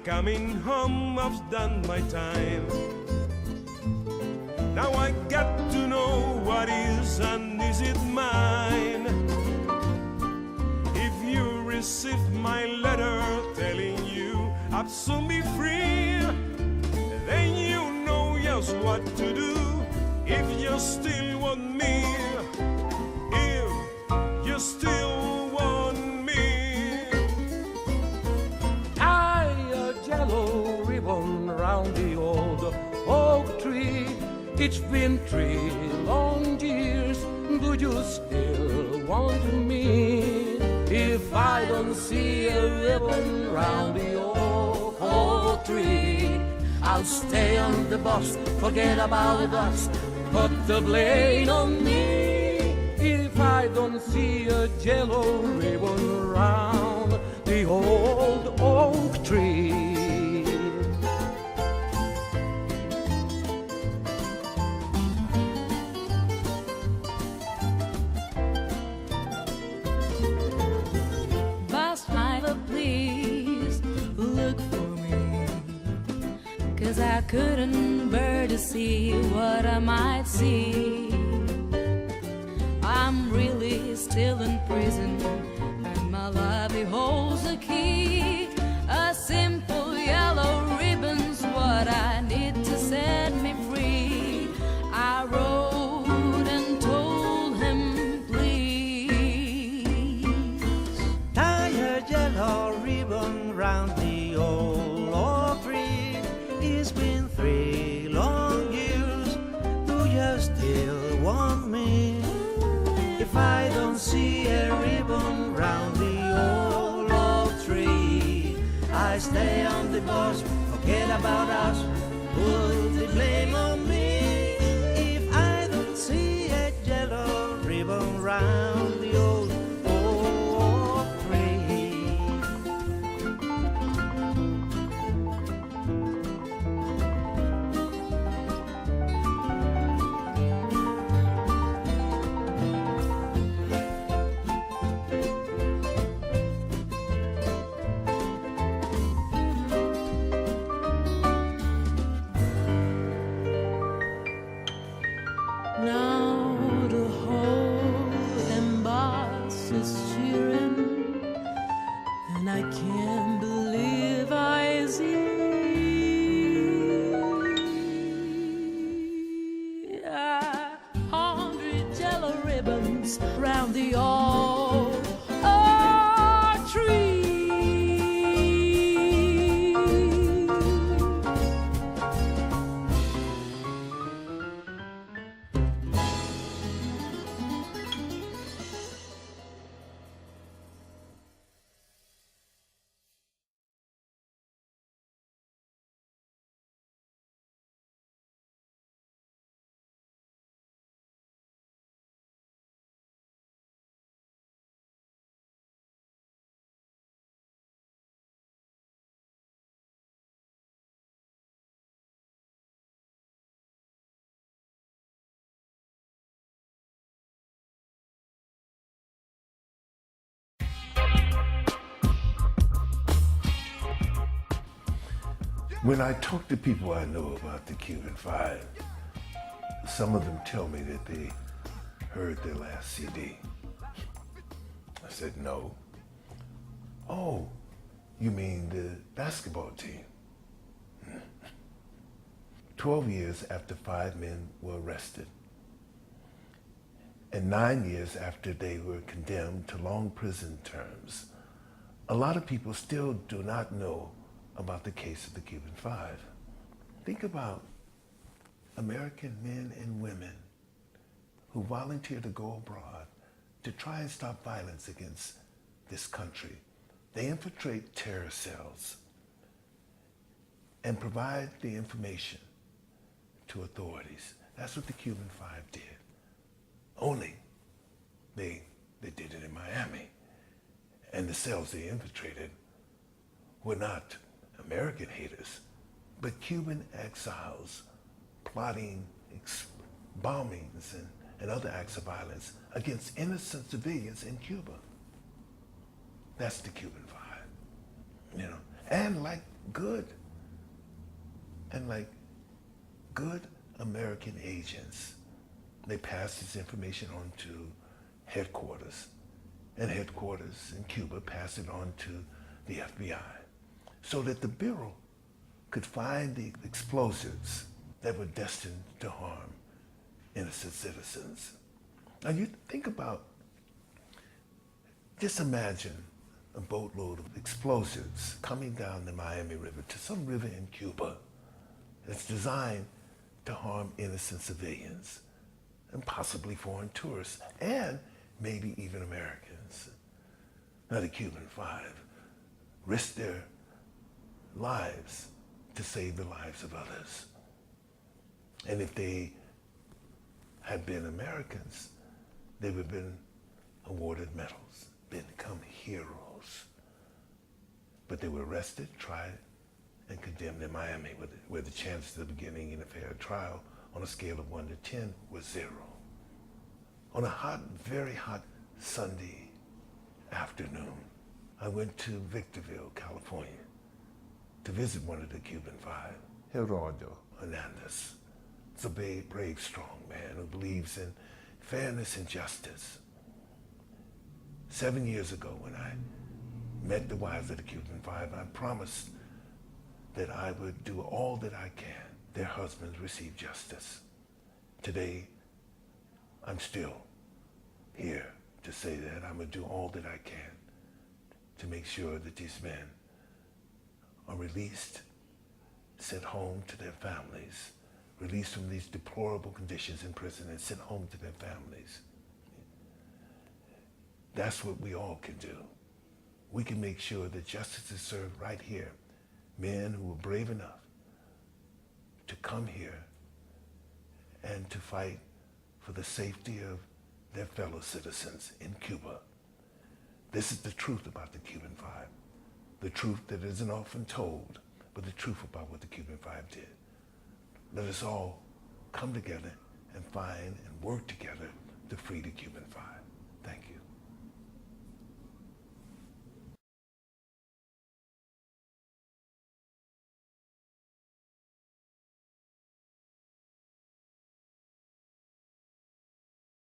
coming home, I've done my time. Now I got to know what is and is it mine. If you receive my letter telling you I'll soon be free, then you know just what to do if you still want me. If you still want me. Tie a yellow ribbon round the old oak tree. It's been 3 long years. Do you still want me? If I don't see a ribbon round the oak tree, I'll stay on the bus, forget about us, put the blame on me. If I don't see a yellow ribbon round the old oak tree. Bus driver, please look for me, 'cause I couldn't bear to see what I might see. I'm really still in prison, and my life holds a key. A simple yellow ribbon's what I need to set me free. I wrote and told him, please tie a yellow ribbon round the old oak tree. It's been 3 long years. Do you still want me? If I don't see a ribbon round the old oak tree, I stay on the bus, forget about us, put the blame on me. If I don't see a yellow ribbon round the old oak tree. now. The whole emboss is cheering, and I can't believe I see 100 yellow ribbons round the old oak tree. When I talk to people I know about the Cuban Five, some of them tell me that they heard their last CD. I said, no. Oh, you mean the basketball team? 12 years after 5 men were arrested, and 9 years after they were condemned to long prison terms, a lot of people still do not know about the case of the Cuban Five. Think about American men and women who volunteer to go abroad to try and stop violence against this country. They infiltrate terror cells and provide the information to authorities. That's what the Cuban Five did. Only they did it in Miami. And the cells they infiltrated were not American haters, but Cuban exiles plotting bombings and other acts of violence against innocent civilians in Cuba. That's the Cuban Five, you know. And like good and like good American agents, they pass this information on to headquarters, and headquarters in Cuba pass it on to the FBI, so that the Bureau could find the explosives that were destined to harm innocent citizens. Now you think about, just imagine a boatload of explosives coming down the Miami River to some river in Cuba that's designed to harm innocent civilians and possibly foreign tourists and maybe even Americans. Now the Cuban Five risked their lives to save the lives of others. And if they had been Americans, they would have been awarded medals, become heroes. But they were arrested, tried, and condemned in Miami, where the chances of beginning in a fair trial on a scale of 1 to 10 was 0. On a hot, very hot Sunday afternoon, I went to Victorville, California, to visit one of the Cuban Five, Gerardo Hernandez. He's a brave, strong man who believes in fairness and justice. 7 years ago, when I met the wives of the Cuban Five, I promised that I would do all that I can. Their husbands receive justice. Today, I'm still here to say that I'm going to do all that I can to make sure that these men are released, sent home to their families, released from these deplorable conditions in prison and sent home to their families. That's what we all can do. We can make sure that justice is served right here. Men who were brave enough to come here and to fight for the safety of their fellow citizens in Cuba. This is the truth about the Cuban Five. The truth that isn't often told, but the truth about what the Cuban Five did. Let us all come together and find and work together to free the Cuban Five.